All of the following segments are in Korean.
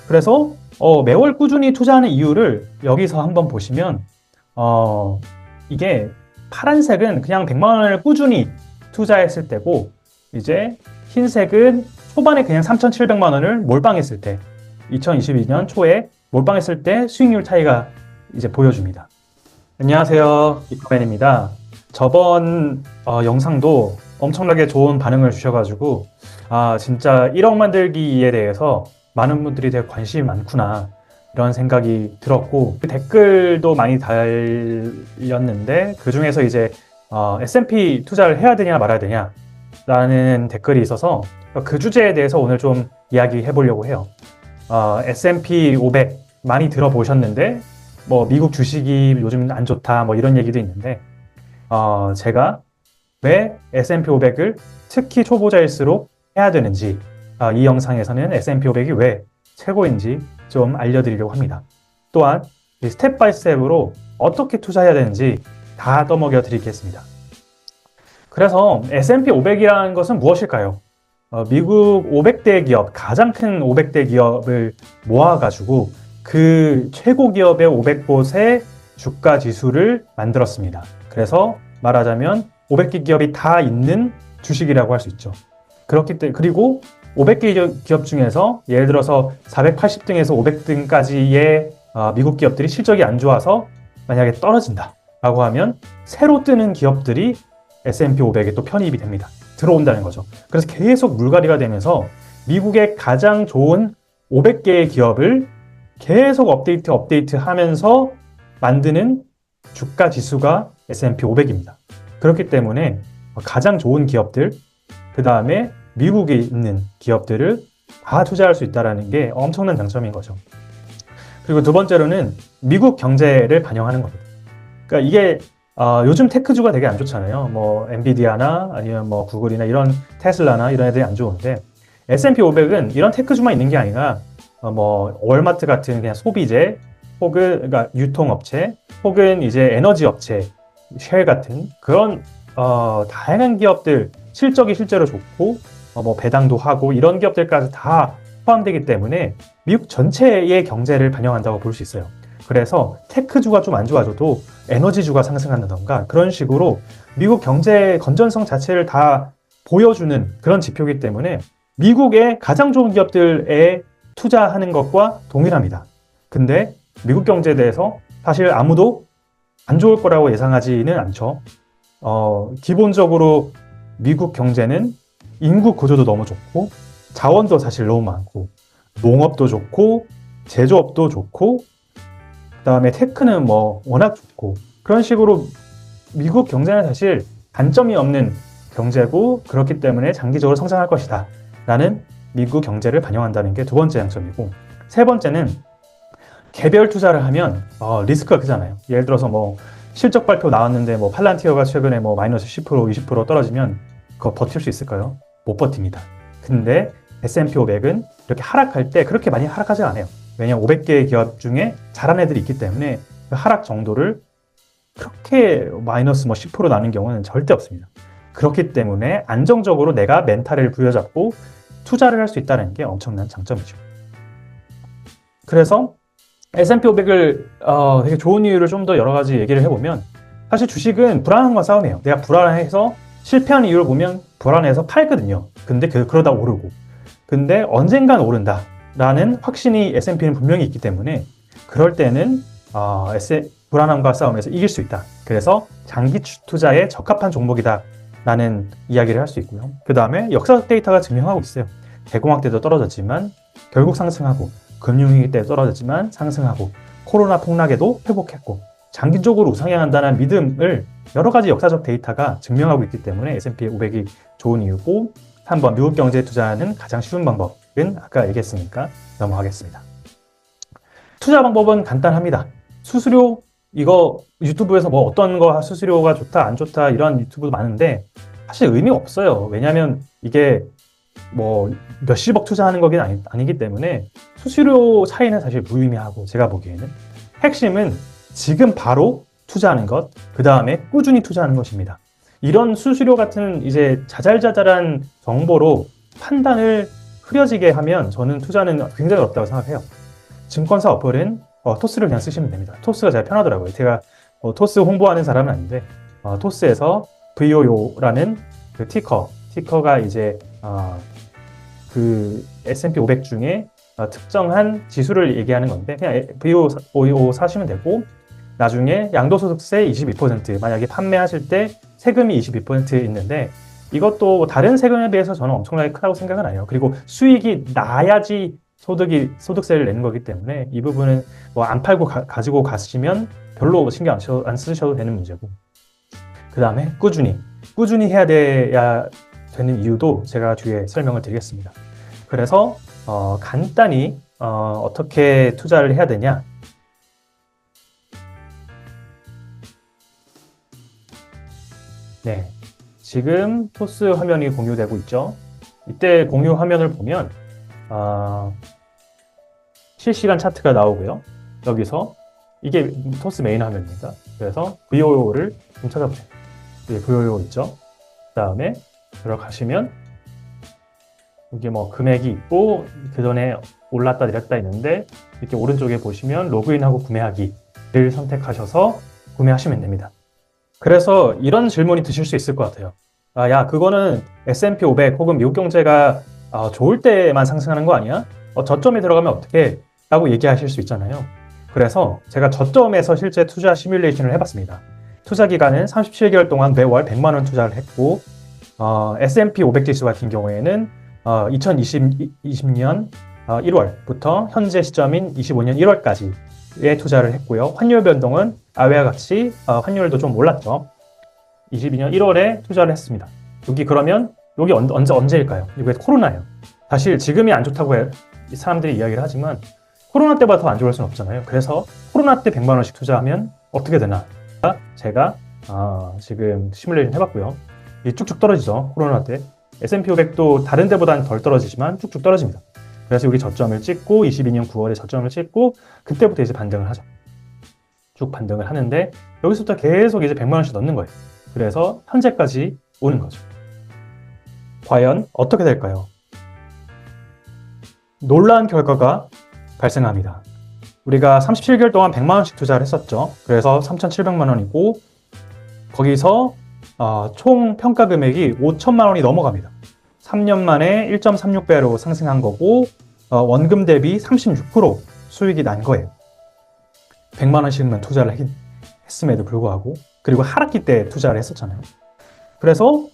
그래서 매월 꾸준히 투자하는 이유를 여기서 한번 보시면 이게 파란색은 그냥 100만 원을 꾸준히 투자했을 때고, 이제 흰색은 초반에 그냥 3,700만 원을 몰빵했을 때, 2022년 초에 몰빵했을 때 수익률 차이가 이제 보여줍니다. 안녕하세요, 이커맨입니다. 저번 영상도 엄청나게 좋은 반응을 주셔가지고 진짜 1억 만들기에 대해서 많은 분들이 되게 관심이 많구나 이런 생각이 들었고, 댓글도 많이 달렸는데 그 중에서 이제 S&P 투자를 해야 되냐 말아야 되냐 라는 댓글이 있어서 그 주제에 대해서 오늘 좀 이야기해 보려고 해요. S&P 500 많이 들어보셨는데 뭐 미국 주식이 요즘 안 좋다 뭐 이런 얘기도 있는데, 제가 왜 S&P 500을 특히 초보자일수록 해야 되는지, 이 영상에서는 S&P 500이 왜 최고인지 좀 알려드리려고 합니다. 또한 스텝 바이 스텝으로 어떻게 투자해야 되는지 다 떠먹여 드리겠습니다. 그래서 S&P 500이라는 것은 무엇일까요? 미국 500대 기업, 가장 큰 500대 기업을 모아가지고 그 최고 기업의 500곳의 주가 지수를 만들었습니다. 그래서 말하자면 500개 기업이 다 있는 주식이라고 할 수 있죠. 그리고 500개 기업 중에서 예를 들어서 480등에서 500등까지의 미국 기업들이 실적이 안 좋아서 만약에 떨어진다 라고 하면 새로 뜨는 기업들이 S&P 500에 또 편입이 됩니다. 들어온다는 거죠. 그래서 계속 물갈이가 되면서 미국의 가장 좋은 500개의 기업을 계속 업데이트 하면서 만드는 주가 지수가 S&P 500입니다. 그렇기 때문에 가장 좋은 기업들, 그 다음에 미국에 있는 기업들을 다 투자할 수 있다는 게 엄청난 장점인 거죠. 그리고 두 번째로는 미국 경제를 반영하는 겁니다. 그러니까 이게 요즘 테크주가 되게 안 좋잖아요. 뭐 엔비디아나 아니면 뭐 구글이나 이런 테슬라나 이런 애들이 안 좋은데, S&P 500은 이런 테크주만 있는 게 아니라 뭐 월마트 같은 그냥 소비재, 혹은 그러니까 유통업체, 혹은 이제 에너지 업체, 쉘 같은 그런 다양한 기업들 실적이 실제로 좋고 뭐 배당도 하고 이런 기업들까지 다 포함되기 때문에 미국 전체의 경제를 반영한다고 볼 수 있어요. 그래서 테크주가 좀 안 좋아져도 에너지주가 상승한다던가 그런 식으로 미국 경제의 건전성 자체를 다 보여주는 그런 지표이기 때문에 미국의 가장 좋은 기업들에 투자하는 것과 동일합니다. 근데 미국 경제에 대해서 사실 아무도 안 좋을 거라고 예상하지는 않죠. 기본적으로 미국 경제는 인구 구조도 너무 좋고 자원도 사실 너무 많고 농업도 좋고 제조업도 좋고 그다음에 테크는 뭐 워낙 좋고, 그런 식으로 미국 경제는 사실 단점이 없는 경제고 그렇기 때문에 장기적으로 성장할 것이다 라는 미국 경제를 반영한다는 게 두 번째 장점이고, 세 번째는 개별 투자를 하면 리스크가 크잖아요. 예를 들어서 뭐 실적 발표 나왔는데 뭐 팔란티어가 최근에 뭐 마이너스 10% 20% 떨어지면 그거 버틸 수 있을까요? 못 버팁니다. 근데 S&P 500은 이렇게 하락할 때 그렇게 많이 하락하지 않아요. 왜냐하면 500개의 기업 중에 잘한 애들이 있기 때문에 그 하락 정도를 그렇게 마이너스 뭐 10% 나는 경우는 절대 없습니다. 그렇기 때문에 안정적으로 내가 멘탈을 부여잡고 투자를 할 수 있다는 게 엄청난 장점이죠. 그래서 S&P 500을 되게 좋은 이유를 좀 더 여러 가지 얘기를 해보면, 사실 주식은 불안함과 싸움이에요. 내가 불안해서 실패하는 이유를 보면 불안해서 팔거든요. 근데 그러다 오르고, 근데 언젠간 오른다 라는 확신이 S&P는 분명히 있기 때문에 그럴 때는 불안함과 싸움에서 이길 수 있다. 그래서 장기 투자에 적합한 종목이다 라는 이야기를 할 수 있고요. 그 다음에 역사적 데이터가 증명하고 있어요. 대공황 때도 떨어졌지만 결국 상승하고, 금융위기 때 떨어졌지만 상승하고, 코로나 폭락에도 회복했고, 장기적으로 우상향한다는 믿음을 여러 가지 역사적 데이터가 증명하고 있기 때문에 S&P 500이 좋은 이유고, 3번 미국 경제에 투자하는 가장 쉬운 방법은 아까 얘기했으니까 넘어가겠습니다. 투자 방법은 간단합니다. 수수료, 이거 유튜브에서 뭐 어떤 거 수수료가 좋다 안 좋다 이런 유튜브도 많은데 사실 의미가 없어요. 왜냐하면 이게 뭐 몇십억 투자하는 거긴 아니기 때문에 수수료 차이는 사실 무의미하고, 제가 보기에는 핵심은 지금 바로 투자하는 것, 그 다음에 꾸준히 투자하는 것입니다. 이런 수수료 같은 이제 자잘자잘한 정보로 판단을 흐려지게 하면 저는 투자는 굉장히 어렵다고 생각해요. 증권사 어플은 토스를 그냥 쓰시면 됩니다. 토스가 제일 편하더라고요. 제가 토스 홍보하는 사람은 아닌데 토스에서 VOO라는 그 티커가 이제 그 S&P 500 중에 특정한 지수를 얘기하는 건데 그냥 VOO 사시면 되고 나중에 양도소득세 22% 만약에 판매하실 때 세금이 22% 있는데 이것도 다른 세금에 비해서 저는 엄청나게 크다고 생각은 안 해요. 그리고 수익이 나야지 소득세를 내는 거기 때문에 이 부분은 뭐 안 팔고 가지고 가시면 별로 신경 안 쓰셔도 되는 문제고 그 다음에 꾸준히 해야 되는 이유도 제가 뒤에 설명을 드리겠습니다. 그래서 간단히 어떻게 투자를 해야 되냐 네, 지금 토스 화면이 공유되고 있죠. 이때 공유 화면을 보면 실시간 차트가 나오고요. 여기서 이게 토스 메인 화면입니다. 그래서 VOO를 좀 찾아보세요. 여기 VOO 있죠. 그 다음에 들어가시면 여기 뭐 금액이 있고 그 전에 올랐다 내렸다 있는데 이렇게 오른쪽에 보시면 로그인하고 구매하기를 선택하셔서 구매하시면 됩니다. 그래서 이런 질문이 드실 수 있을 것 같아요. 야, 그거는 S&P 500 혹은 미국 경제가 좋을 때만 상승하는 거 아니야? 저점에 들어가면 어떻게? 라고 얘기하실 수 있잖아요. 그래서 제가 저점에서 실제 투자 시뮬레이션을 해봤습니다. 투자 기간은 37개월 동안 매월 100만 원 투자를 했고 S&P 500 지수 같은 경우에는 2020년 1월부터 현재 시점인 25년 1월까지의 투자를 했고요. 환율 변동은 아래와 같이 환율도 좀 올랐죠. 22년 1월에 투자를 했습니다. 그러면 여기 언제일까요? 이게 코로나예요. 사실 지금이 안 좋다고 사람들이 이야기를 하지만 코로나 때보다 더 안 좋을 수는 없잖아요. 그래서 코로나 때 100만 원씩 투자하면 어떻게 되나? 제가 지금 시뮬레이션 해봤고요. 이 쭉쭉 떨어지죠. 코로나 때. S&P 500도 다른 데보다는 덜 떨어지지만 쭉쭉 떨어집니다. 그래서 여기 저점을 찍고 22년 9월에 저점을 찍고 그때부터 이제 반등을 하죠. 쭉 반등을 하는데 여기서부터 계속 이제 100만 원씩 넣는 거예요. 그래서 현재까지 오는 거죠. 과연 어떻게 될까요? 놀라운 결과가 발생합니다. 우리가 37개월 동안 100만 원씩 투자를 했었죠. 그래서 3,700만 원이고 거기서 총 평가 금액이 5천만 원이 넘어갑니다. 3년 만에 1.36배로 상승한 거고 원금 대비 36% 수익이 난 거예요. 100만 원씩만 투자를 했음에도 불구하고 그리고 하락기 때 투자를 했었잖아요. 그래서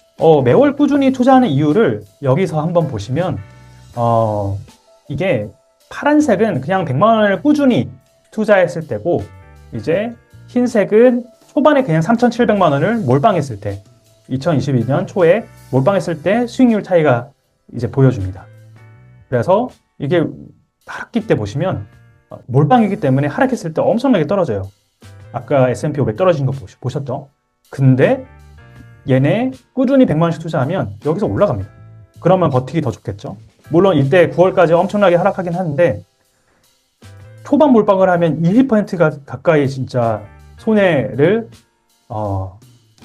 매월 꾸준히 투자하는 이유를 여기서 한번 보시면 이게 파란색은 그냥 100만 원을 꾸준히 투자했을 때고 이제 흰색은 초반에 그냥 3,700만 원을 몰빵했을 때 2022년 초에 몰빵했을 때 수익률 차이가 이제 보여줍니다. 그래서 이게 하락기 때 보시면 몰빵이기 때문에 하락했을 때 엄청나게 떨어져요. 아까 S&P 500 떨어진 거 보셨죠? 근데 얘네 꾸준히 100만 원씩 투자하면 여기서 올라갑니다. 그러면 버티기 더 좋겠죠? 물론 이때 9월까지 엄청나게 하락하긴 하는데 초반 몰빵을 하면 20%가 가까이 진짜 손해를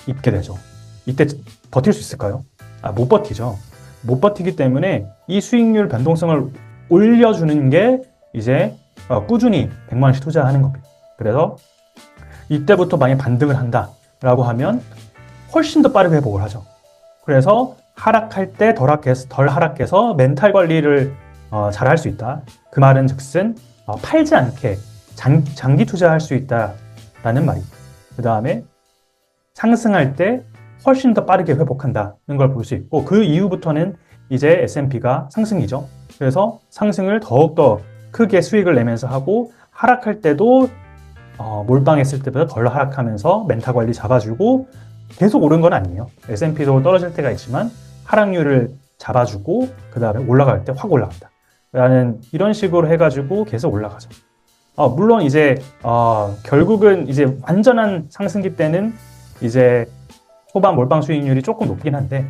입게 되죠. 이때 버틸 수 있을까요? 못 버티죠. 못 버티기 때문에 이 수익률 변동성을 올려주는 게 이제 꾸준히 100만 원씩 투자하는 겁니다. 그래서 이때부터 만약 반등을 한다라고 하면 훨씬 더 빠르게 회복을 하죠. 그래서 하락할 때 덜 하락해서 멘탈 관리를 잘 할 수 있다. 그 말은 즉슨 팔지 않게 장기 투자할 수 있다라는 말이고 그 다음에 상승할 때 훨씬 더 빠르게 회복한다는 걸 볼 수 있고 그 이후부터는 이제 S&P가 상승이죠. 그래서 상승을 더욱더 크게 수익을 내면서 하고 하락할 때도 몰빵했을 때보다 덜 하락하면서 멘탈 관리 잡아주고 계속 오른 건 아니에요. S&P도 떨어질 때가 있지만 하락률을 잡아주고 그 다음에 올라갈 때 확 올라간다. 라는 이런 식으로 해가지고 계속 올라가죠. 물론 이제 결국은 이제 완전한 상승기 때는 이제 초반 몰빵 수익률이 조금 높긴 한데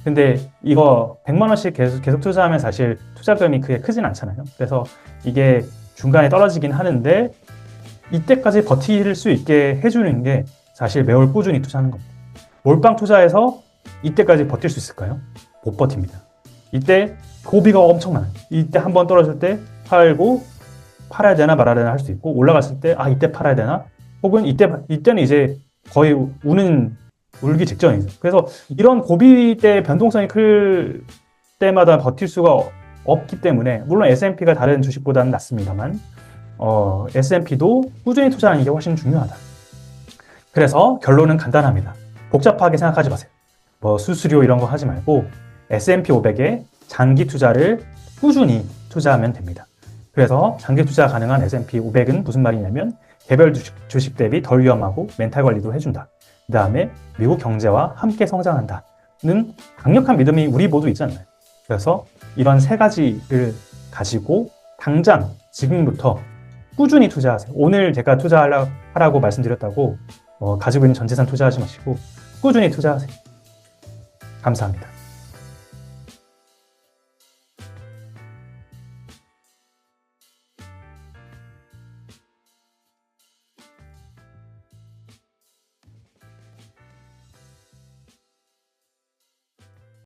근데 이거 100만 원씩 계속 투자하면 사실 투자금이 크게 크진 않잖아요. 그래서 이게 중간에 떨어지긴 하는데 이때까지 버틸 수 있게 해주는 게 사실 매월 꾸준히 투자하는 겁니다. 몰빵 투자해서 이때까지 버틸 수 있을까요? 못 버팁니다. 이때 고비가 엄청 많아요. 이때 한번 떨어질 때 팔고 팔아야 되나 말아야 되나 할 수 있고, 올라갔을 때 이때 팔아야 되나, 혹은 이때는 이제 거의 울기 직전이죠. 그래서 이런 고비 때 변동성이 클 때마다 버틸 수가 없기 때문에, 물론 S&P가 다른 주식보다는 낫습니다만 S&P도 꾸준히 투자하는 게 훨씬 중요하다. 그래서 결론은 간단합니다. 복잡하게 생각하지 마세요. 뭐 수수료 이런 거 하지 말고 S&P 500에 장기 투자를 꾸준히 투자하면 됩니다. 그래서 장기 투자 가능한 S&P 500은 무슨 말이냐면, 개별 주식 대비 덜 위험하고 멘탈 관리도 해준다. 그 다음에 미국 경제와 함께 성장한다는 강력한 믿음이 우리 모두 있지 않나요? 그래서 이런 세 가지를 가지고 당장 지금부터 꾸준히 투자하세요. 오늘 제가 투자하라고 말씀드렸다고 가지고 있는 전 재산 투자하지 마시고 꾸준히 투자하세요. 감사합니다.